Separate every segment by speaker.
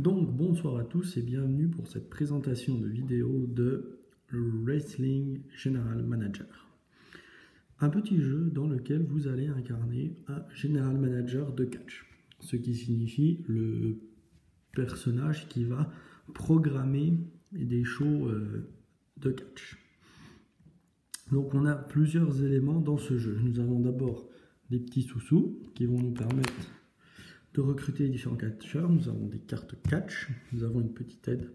Speaker 1: Donc bonsoir à tous et bienvenue pour cette présentation de vidéo de Wrestling General Manager. Un petit jeu dans lequel vous allez incarner un General Manager de catch, ce qui signifie le personnage qui va programmer des shows de catch. Donc on a plusieurs éléments dans ce jeu. Nous avons d'abord des petits sous-sous qui vont nous permettre de recruter les différents catcheurs. Nous avons des cartes catch, nous avons une petite aide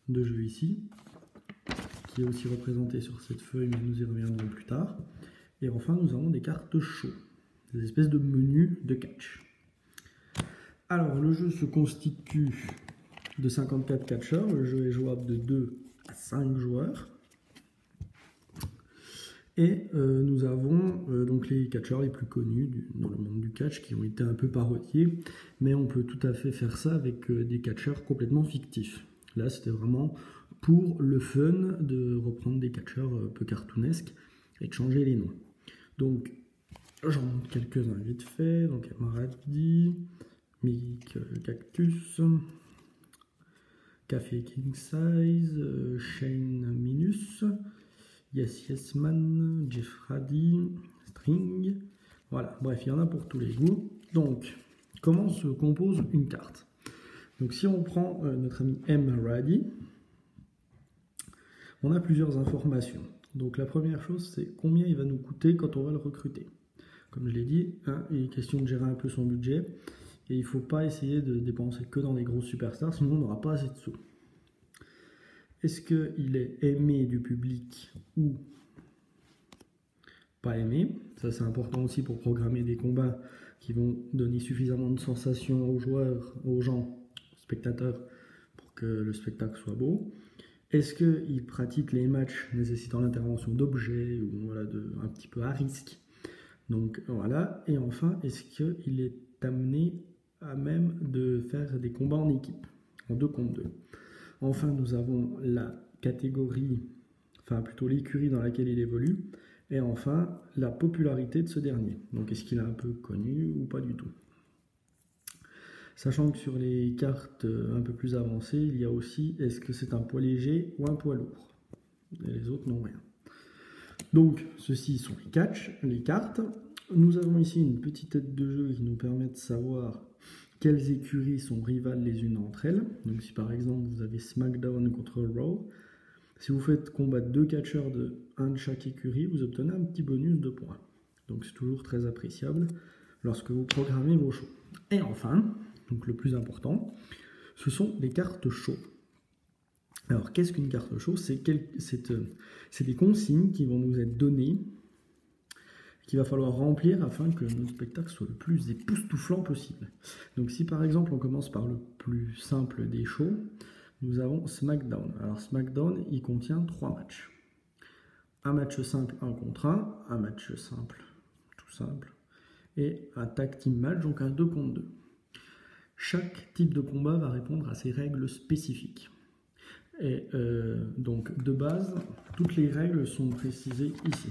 Speaker 1: de jeu ici, qui est aussi représentée sur cette feuille, mais nous y reviendrons plus tard. Et enfin, nous avons des cartes show, des espèces de menus de catch. Alors, le jeu se constitue de 54 catcheurs, le jeu est jouable de 2 à 5 joueurs. Et nous avons donc les catcheurs les plus connus dans le monde du catch qui ont été un peu parodiés, mais on peut tout à fait faire ça avec des catcheurs complètement fictifs. Là, c'était vraiment pour le fun de reprendre des catcheurs un peu cartoonesques et de changer les noms. Donc, j'en montre quelques-uns vite fait. Donc, Maradi, Mick Cactus, Café King Size, Shane Minus, Yes Man, Jeff Hardy, String, voilà, bref, il y en a pour tous les goûts. Donc, comment se compose une carte? Donc, si on prend notre ami M. Hardy, on a plusieurs informations. Donc, la première chose, c'est combien il va nous coûter quand on va le recruter. Comme je l'ai dit, il est question de gérer un peu son budget, et il ne faut pas essayer de dépenser que dans les grosses superstars, sinon on n'aura pas assez de sous. Est-ce qu'il est aimé du public ou pas aimé? Ça, c'est important aussi pour programmer des combats qui vont donner suffisamment de sensations aux joueurs, aux gens, aux spectateurs, pour que le spectacle soit beau. Est-ce qu'il pratique les matchs nécessitant l'intervention d'objets ou voilà, un petit peu à risque? Donc voilà. Et enfin, est-ce qu'il est amené à même de faire des combats en équipe, en 2 contre 2? Enfin, nous avons la catégorie, enfin plutôt l'écurie dans laquelle il évolue, et enfin la popularité de ce dernier. Donc est-ce qu'il est un peu connu ou pas du tout? Sachant que sur les cartes un peu plus avancées, il y a aussi est-ce que c'est un poids léger ou un poids lourd? Et les autres n'ont rien. Donc ceci sont les cartes. Nous avons ici une petite aide de jeu qui nous permet de savoir quelles écuries sont rivales les unes entre elles. Donc si par exemple vous avez SmackDown contre Raw, si vous faites combattre 2 catcheurs de 1 de chaque écurie, vous obtenez un petit bonus de points. Donc c'est toujours très appréciable lorsque vous programmez vos shows. Et enfin, donc le plus important, ce sont les cartes show. Alors qu'est-ce qu'une carte show? C'est des consignes qui vont nous être données, qu'il va falloir remplir afin que notre spectacle soit le plus époustouflant possible. Donc si par exemple on commence par le plus simple des shows, nous avons SmackDown. Alors SmackDown, il contient 3 matchs. Un match simple 1 contre 1, un match simple, tout simple, et un tag team match, donc un 2 contre 2. Chaque type de combat va répondre à ses règles spécifiques. Et donc de base, toutes les règles sont précisées ici.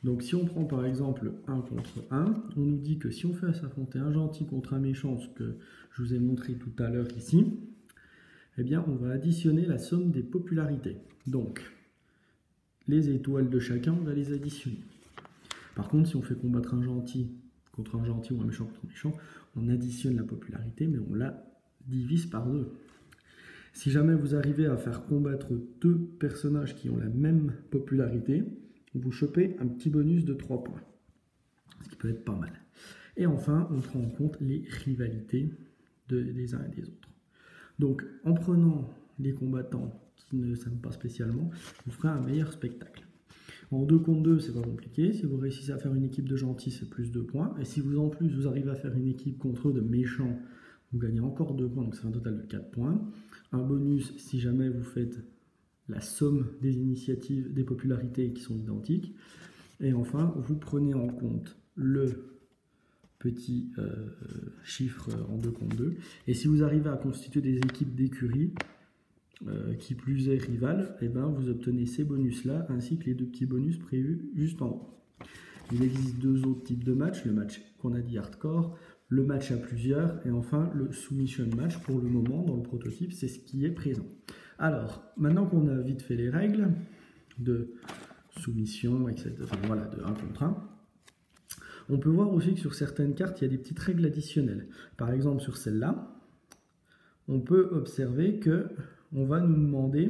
Speaker 1: Donc si on prend par exemple 1 contre 1, on nous dit que si on fait s'affronter un gentil contre un méchant, ce que je vous ai montré tout à l'heure ici, eh bien on va additionner la somme des popularités. Donc les étoiles de chacun, on va les additionner. Par contre, si on fait combattre un gentil contre un gentil ou un méchant contre un méchant, on additionne la popularité, mais on la divise par 2. Si jamais vous arrivez à faire combattre 2 personnages qui ont la même popularité, vous chopez un petit bonus de 3 points, ce qui peut être pas mal. Et enfin, on prend en compte les rivalités des uns et des autres. Donc, en prenant les combattants qui ne s'aiment pas spécialement, vous ferez un meilleur spectacle. En 2 contre 2, c'est pas compliqué. Si vous réussissez à faire une équipe de gentils, c'est plus 2 points. Et si vous en plus vous arrivez à faire une équipe contre eux de méchants, vous gagnez encore 2 points, donc c'est un total de 4 points. Un bonus si jamais vous faites la somme des initiatives, des popularités qui sont identiques. Et enfin, vous prenez en compte le petit chiffre en 2 contre 2. Et si vous arrivez à constituer des équipes d'écurie, qui plus est rivales, et ben vous obtenez ces bonus-là, ainsi que les 2 petits bonus prévus juste en haut. Il existe 2 autres types de matchs, le match qu'on a dit hardcore, le match à plusieurs et enfin le submission match. Pour le moment, dans le prototype, c'est ce qui est présent. Alors, maintenant qu'on a vite fait les règles de soumission, etc., enfin voilà, de 1 contre 1, on peut voir aussi que sur certaines cartes, il y a des petites règles additionnelles. Par exemple, sur celle-là, on peut observer que on va nous demander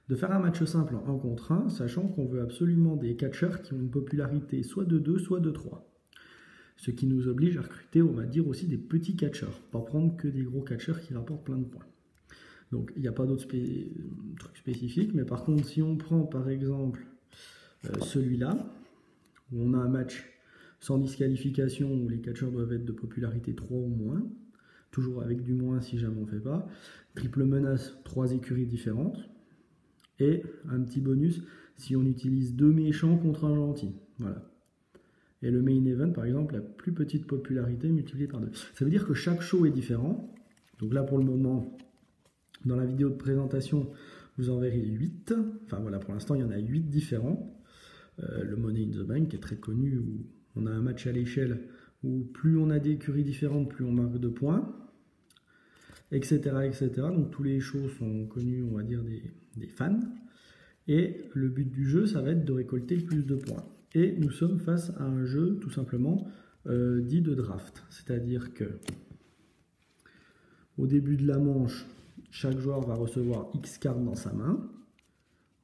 Speaker 1: de faire un match simple en 1 contre 1, sachant qu'on veut absolument des catcheurs qui ont une popularité soit de 2, soit de 3. Ce qui nous oblige à recruter, on va dire, aussi des petits catcheurs, pas prendre que des gros catcheurs qui rapportent plein de points. Donc il n'y a pas d'autres trucs spécifiques, mais par contre, si on prend par exemple celui-là, où on a un match sans disqualification, où les catcheurs doivent être de popularité 3 ou moins, toujours avec du moins si jamais on ne fait pas, triple menace, 3 écuries différentes, et un petit bonus si on utilise 2 méchants contre un gentil. Voilà. Et le main event, par exemple, la plus petite popularité multipliée par 2. Ça veut dire que chaque show est différent. Donc là, pour le moment, dans la vidéo de présentation, vous en verrez 8. Enfin voilà, pour l'instant, il y en a 8 différents. Le Money in the Bank est très connu, où on a un match à l'échelle où plus on a d'écuries différentes, plus on marque de points, etc., etc. Donc tous les shows sont connus, on va dire, des fans. Et le but du jeu, ça va être de récolter le plus de points. Et nous sommes face à un jeu, tout simplement, dit de draft. C'est-à-dire que au début de la manche, chaque joueur va recevoir X cartes dans sa main.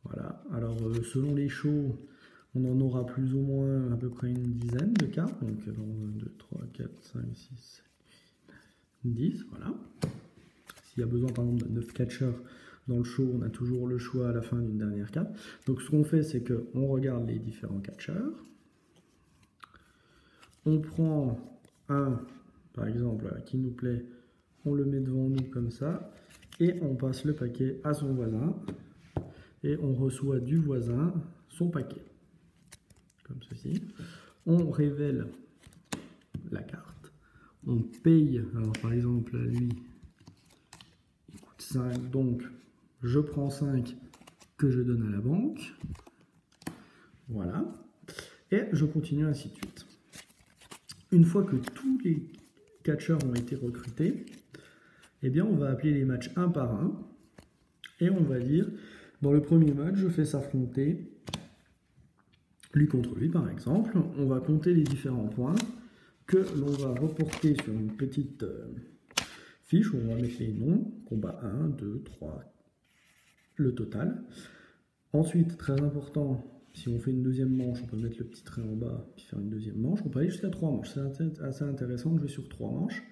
Speaker 1: Voilà. Alors, selon les shows, on en aura plus ou moins à peu près une dizaine de cartes. Donc, 1, 2, 3, 4, 5, 6, 10. Voilà. S'il y a besoin, par exemple, de 9 catcheurs dans le show, on a toujours le choix à la fin d'une dernière carte. Donc ce qu'on fait, c'est qu'on regarde les différents catcheurs. On prend un, par exemple, qui nous plaît, on le met devant nous comme ça, et on passe le paquet à son voisin, et on reçoit du voisin son paquet. Comme ceci. On révèle la carte. On paye, alors par exemple, lui, il coûte 5, donc je prends 5 que je donne à la banque. Voilà. Et je continue ainsi de suite. Une fois que tous les catcheurs ont été recrutés, eh bien on va appeler les matchs un par un. Et on va dire, dans le premier match, je fais s'affronter lui contre lui par exemple. On va compter les différents points que l'on va reporter sur une petite fiche où on va mettre les noms. Combat 1, 2, 3, le total. Ensuite, très important, si on fait une deuxième manche, on peut mettre le petit trait en bas puis faire une deuxième manche. On peut aller jusqu'à 3 manches. C'est assez intéressant de jouer sur 3 manches.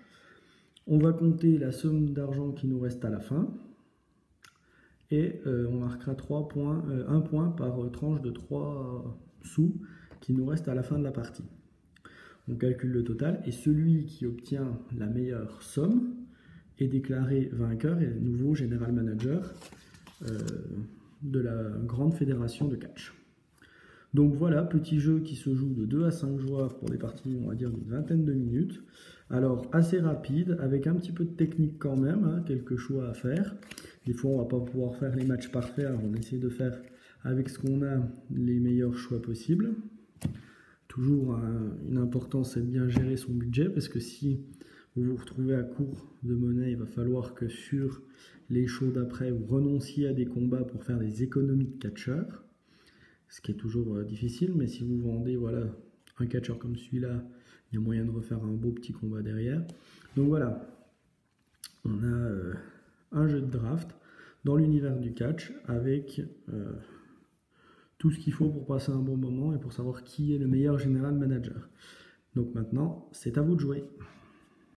Speaker 1: On va compter la somme d'argent qui nous reste à la fin. Et on marquera 1 point par tranche de 3 sous qui nous reste à la fin de la partie. On calcule le total et celui qui obtient la meilleure somme est déclaré vainqueur et nouveau général manager de la grande fédération de catch. Donc voilà, petit jeu qui se joue de 2 à 5 joueurs pour des parties, on va dire, d'une vingtaine de minutes. Alors assez rapide, avec un petit peu de technique quand même, hein, quelques choix à faire. Des fois on va pas pouvoir faire les matchs parfaits, alors on essaie de faire avec ce qu'on a les meilleurs choix possibles. Toujours une importance, c'est de bien gérer son budget, parce que si vous vous retrouvez à court de monnaie, il va falloir que sur les shows d'après, vous renonciez à des combats pour faire des économies de catcheurs, ce qui est toujours difficile, mais si vous vendez voilà, un catcheur comme celui-là, il y a moyen de refaire un beau petit combat derrière. Donc voilà, on a un jeu de draft dans l'univers du catch avec tout ce qu'il faut pour passer un bon moment et pour savoir qui est le meilleur général manager. Donc maintenant, c'est à vous de jouer.